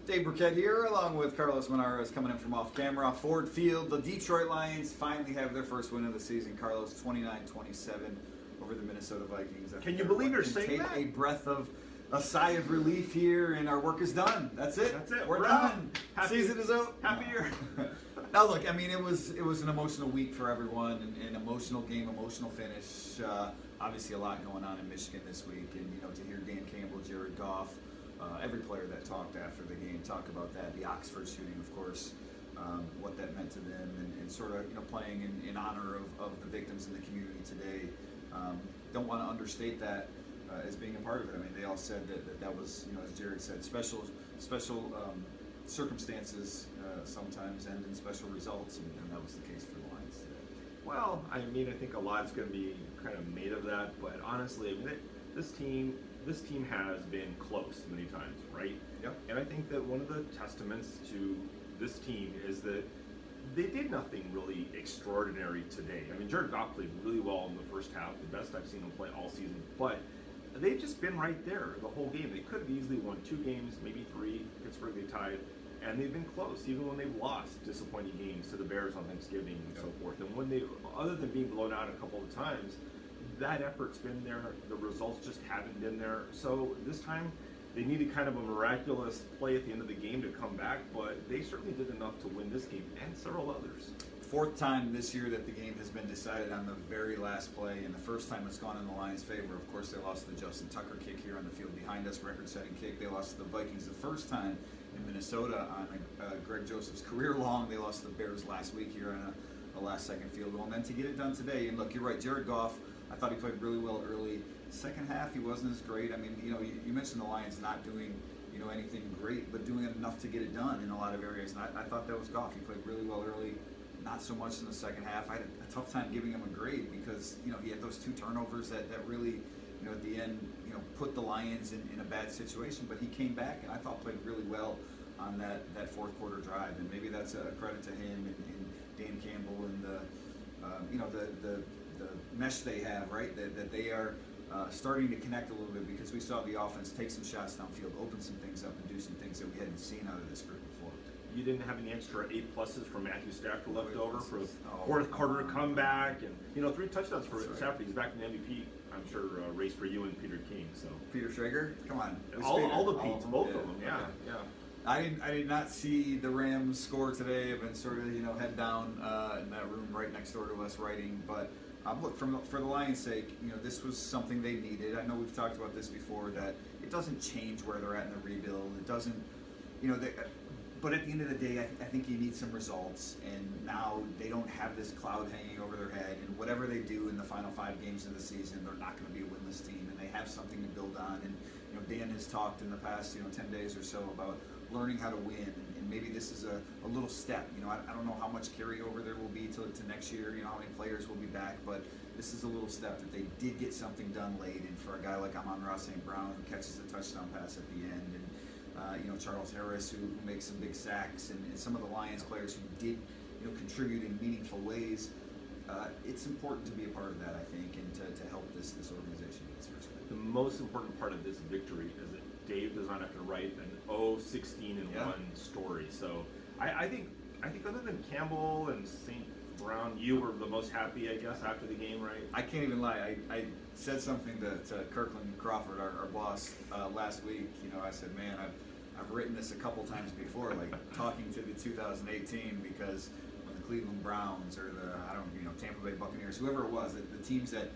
Dave Birkett here, along with Carlos Monarrez coming in from off camera. Ford Field, the Detroit Lions finally have their first win of the season. Carlos, 29-27 over the Minnesota Vikings. Can you believe you're saying that? Take a sigh of relief here, and our work is done. That's it. That's it. We're done. Season is out. Happy year. Now look, I mean, it was an emotional week for everyone, an emotional game, emotional finish. Obviously, a lot going on in Michigan this week, and to hear Dan Campbell, Jared Goff, every player that talked after the game talk about that. The Oxford shooting, of course, what that meant to them, and sort of playing in honor of the victims in the community today. Don't want to understate that as being a part of it. I mean, they all said that was, as Jared said, special circumstances sometimes end in special results, and that was the case for the Lions today. Well, I mean, I think a lot's going to be kind of made of that, but honestly, I mean, this team has been close many times, right? Yep. And I think that one of the testaments to this team is that they did nothing really extraordinary today. I mean, Jared Goff played really well in the first half, the best I've seen him play all season, but they've just been right there the whole game. They could have easily won 2 games, maybe 3. Pittsburgh, they tied. And they've been close, even when they've lost disappointing games to the Bears on Thanksgiving and so forth. And when they, other than being blown out a couple of times, that effort's been there. The results just haven't been there. So this time, they needed kind of a miraculous play at the end of the game to come back, but they certainly did enough to win this game and several others. 4th time this year that the game has been decided on the very last play, and the first time it's gone in the Lions' favor. Of course, they lost the Justin Tucker kick here on the field behind us, record-setting kick. They lost to the Vikings the first time in Minnesota on Greg Joseph's career-long. They lost to the Bears last week here on a last-second field goal. And then to get it done today, and look, you're right, Jared Goff, I thought he played really well early. Second half, he wasn't as great. I mean, you mentioned the Lions not doing anything great, but doing enough to get it done in a lot of areas. And I thought that was Goff. He played really well early. Not so much in the second half. I had a tough time giving him a grade because he had those 2 turnovers that really at the end put the Lions in a bad situation. But he came back and I thought played really well on that fourth quarter drive, and maybe that's a credit to him and Dan Campbell and the mesh they have, right? That they are starting to connect a little bit, because we saw the offense take some shots downfield, open some things up, and do some things that we hadn't seen out of this group before. You didn't have any extra 8+ from Matthew Stafford left over for a fourth quarter comeback, and 3 touchdowns for Stafford. He's back in the MVP, I'm sure, race for you and Peter King. So Peter Schrager, come on, all the Petes, both of them, yeah. I did not see the Rams score today. I've been sort of head down in that room right next door to us writing, but look, for the Lions' sake, this was something they needed. I know we've talked about this before, that it doesn't change where they're at in the rebuild. It doesn't, but at the end of the day, I think you need some results, and now they don't have this cloud hanging over their head, and whatever they do in the final 5 games of the season, they're not going to be a winless team, and they have something to build on. And Dan has talked in the past 10 days or so about learning how to win, and maybe this is a little step. I don't know how much carryover there will be to next year, how many players will be back, but this is a little step that they did get something done late, and for a guy like Monarrez St. Brown, who catches a touchdown pass at the end, and Charles Harris, who makes some big sacks, and some of the Lions players who did contribute in meaningful ways. It's important to be a part of that, I think, and to help this organization get first. The most important part of this victory is that Dave does not have to write an 0-16-1 story. So I think other than Campbell and St. Brown, you were the most happy, I guess, after the game, right? I can't even lie. I said something to Kirkland Crawford, our boss, last week. I said, man, I've written this a couple times before, like talking to the 2018, because when the Cleveland Browns or the Tampa Bay Buccaneers, whoever it was, the teams that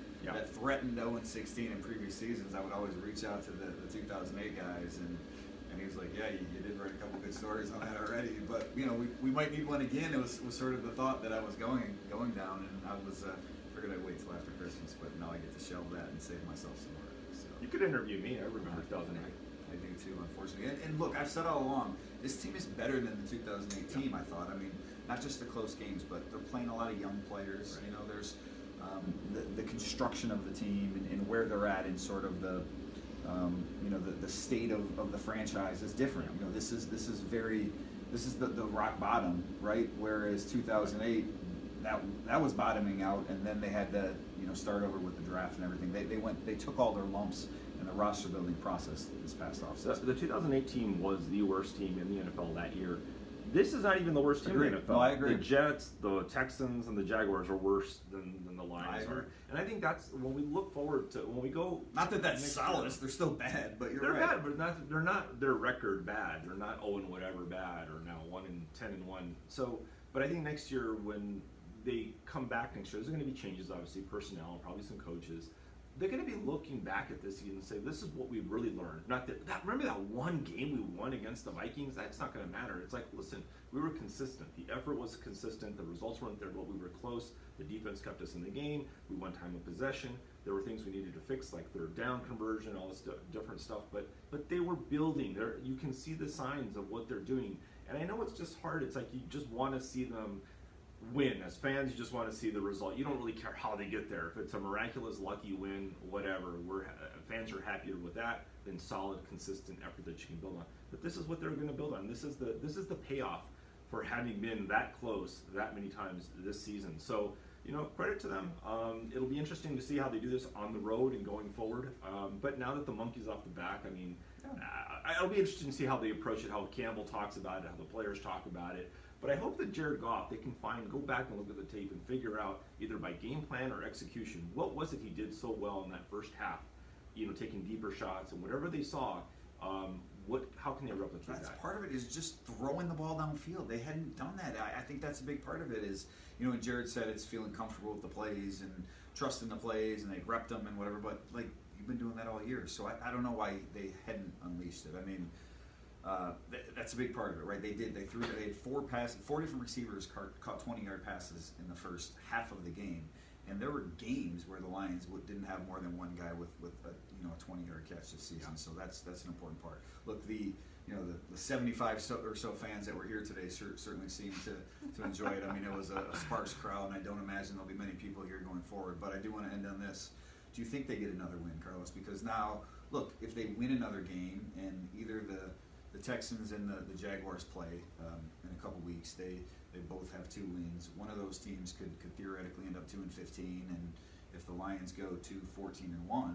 threatened 0-16 in previous seasons, I would always reach out to the 2008 guys, and he was like, yeah, you did write a couple good stories on that already, but we might need one again. It was sort of the thought that I was going down, and I was figured I'd wait till after Christmas, but now I get to shelve that and save myself some work. So you could interview me. I remember 2008. I do too, unfortunately. And look, I've said all along, this team is better than the 2008 team, I thought. I mean, not just the close games, but they're playing a lot of young players. Right. There's the construction of the team and where they're at in sort of the state of the franchise is different. This is the rock bottom, right? Whereas 2008, that was bottoming out, and then they had to start over with the draft and everything. They took all their lumps and and the roster building process this past offseason. The 2008 team was the worst team in the NFL that year. This is not even the worst team in the NFL. No, I agree. The Jets, the Texans, and the Jaguars are worse than the Lions are. And I think that's when we look forward to when we go. Not that that's solace; they're still bad, but they're right. bad, but they're not their record bad. They're not 0 and whatever bad, or now 1-10-1. So, but I think next year when they come back next year, there's going to be changes, obviously personnel, probably some coaches. They're going to be looking back at this season and say, this is what we really learned. Not that remember that one game we won against the Vikings? That's not going to matter. It's like, listen, we were consistent. The effort was consistent. The results weren't there, but we were close. The defense kept us in the game. We won time of possession. There were things we needed to fix, like third down conversion, all this different stuff. But they were building. You can see the signs of what they're doing. And I know it's just hard. It's like you just want to see them win. As fans, you just want to see the result. You don't really care how they get there. If it's a miraculous, lucky win, whatever, fans are happier with that than solid, consistent effort that you can build on. But this is what they're going to build on. This is the payoff for having been that close that many times this season. So, credit to them. It'll be interesting to see how they do this on the road and going forward. But now that the monkey's off the back, I mean, it'll be interesting to see how they approach it, how Campbell talks about it, how the players talk about it. But I hope that Jared Goff, they can go back and look at the tape and figure out either by game plan or execution, what was it he did so well in that first half, taking deeper shots and whatever they saw, how can they replicate that? That's part of it is just throwing the ball downfield. They hadn't done that. I think that's a big part of it is, and Jared said it's feeling comfortable with the plays and trusting the plays and they repped them and whatever, but like you've been doing that all year. So I don't know why they hadn't unleashed it. I mean, that's a big part of it, right? They had four different receivers caught 20-yard passes in the first half of the game, and there were games where the Lions didn't have more than one guy with a 20-yard catch this season. So that's an important part. Look, the 75 or so fans that were here today certainly seemed to enjoy it. I mean, it was a sparse crowd, and I don't imagine there'll be many people here going forward. But I do want to end on this. Do you think they get another win, Carlos? Because now, look, if they win another game and either the Texans and the Jaguars play in a couple weeks, they both have 2 wins. One of those teams could theoretically end up 2-15, and if the Lions go to 14-1,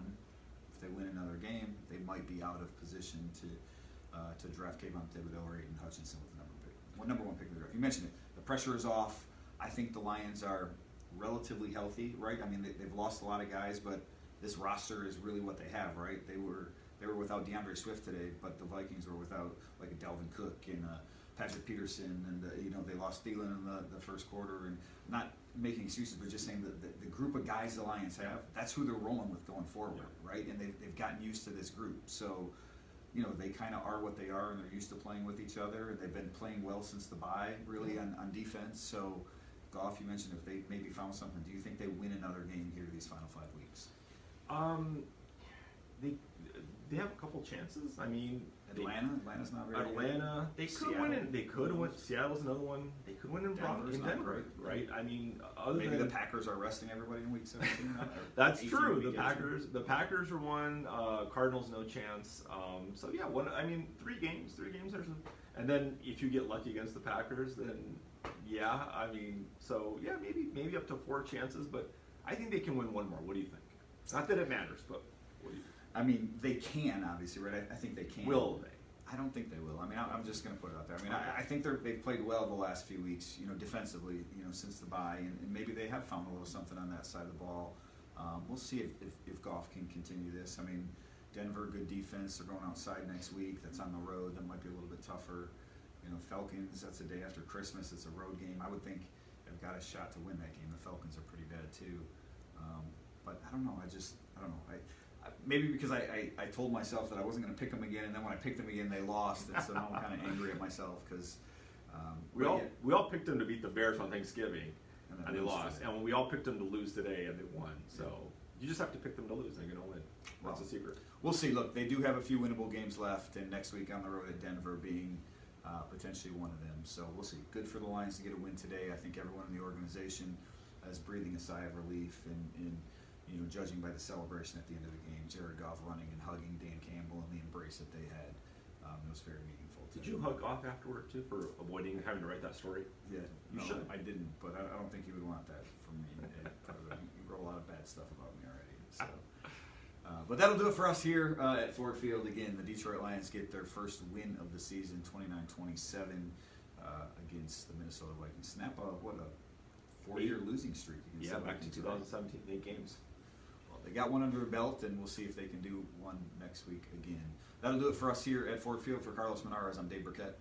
if they win another game, they might be out of position to draft Kayvon Thibodeau or Aiden Hutchinson with the number one pick of the draft. You mentioned it. The pressure is off. I think the Lions are relatively healthy, right? I mean, they've lost a lot of guys, but this roster is really what they have, right? They were without DeAndre Swift today, but the Vikings were without like a Dalvin Cook and Patrick Peterson, and they lost Thielen in the first quarter. And not making excuses, but just saying that the group of guys the Lions have, that's who they're rolling with going forward, right? And they've gotten used to this group. So, they kind of are what they are, and they're used to playing with each other, and they've been playing well since the bye, really, on defense. So, Goff, you mentioned if they maybe found something, do you think they win another game here these final 5 weeks? They have a couple chances. I mean, Atlanta's not very Atlanta. They could win. They could win. Seattle's another one. They could win in Denver, right? I mean, maybe the Packers are resting everybody in week 17. That's true. The Packers are one. Cardinals no chance. So yeah, 3 games. 3 games. And then if you get lucky against the Packers, then yeah. I mean, so yeah, maybe up to 4 chances. But I think they can win one more. What do you think? Not that it matters, but what do you think? I mean, they can, obviously, right? I think they can. Will they? I don't think they will. I mean, I'm just going to put it out there. I mean, I think they've played well the last few weeks, defensively, since the bye, and maybe they have found a little something on that side of the ball. We'll see if Goff can continue this. I mean, Denver, good defense. They're going outside next week. That's on the road. That might be a little bit tougher. Falcons, that's the day after Christmas. It's a road game. I would think they've got a shot to win that game. The Falcons are pretty bad, too. But I don't know. I don't know. Maybe because I told myself that I wasn't going to pick them again, and then when I picked them again, they lost, and so now I'm kind of angry at myself because we all picked them to beat the Bears on Thanksgiving, and they lost. Today. And we all picked them to lose today, and they won. So you just have to pick them to lose. They're going to win. That's the secret. We'll see. Look, they do have a few winnable games left, and next week on the road at Denver being potentially one of them. So we'll see. Good for the Lions to get a win today. I think everyone in the organization is breathing a sigh of relief and judging by the celebration at the end of the game, Jared Goff running and hugging Dan Campbell and the embrace that they had, it was very meaningful. Did you hug Goff afterward too for avoiding having to write that story? Yeah, you should. I didn't, but I don't think you would want that from me. You wrote a lot of bad stuff about me already. So, But that'll do it for us here at Ford Field. Again, the Detroit Lions get their first win of the season, 29-27, against the Minnesota Vikings. Snap what a 4-year losing streak against Yeah, the back to Vikings. 2017, 8 games. Well, they got one under their belt, and we'll see if they can do one next week again. That'll do it for us here at Ford Field. For Carlos Monarrez, I'm Dave Birkett.